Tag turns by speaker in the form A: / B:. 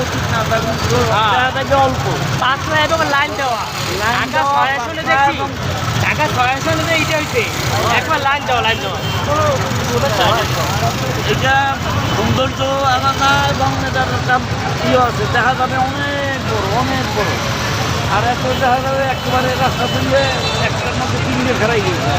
A: উচিত না, তখন দেখা যাবে অল্প
B: পাতলা এবং লাইন দেওয়া। ঢাকা ছয় আসনে দেখছি, ঢাকা ছয় আসনে যে এইটা হইছে একবার লাইন দেওয়া, লাইন দেওয়া।
A: এটা সৌন্দর্য আলাদা এবং এটার একটা ইয়ে আছে, দেখা যাবে অনেক বড়, অনেক বড়। আর এত দেখা যাবে একেবারে রাস্তা তুললে একটার মধ্যে তিনটে ফেরাই গিয়েছে।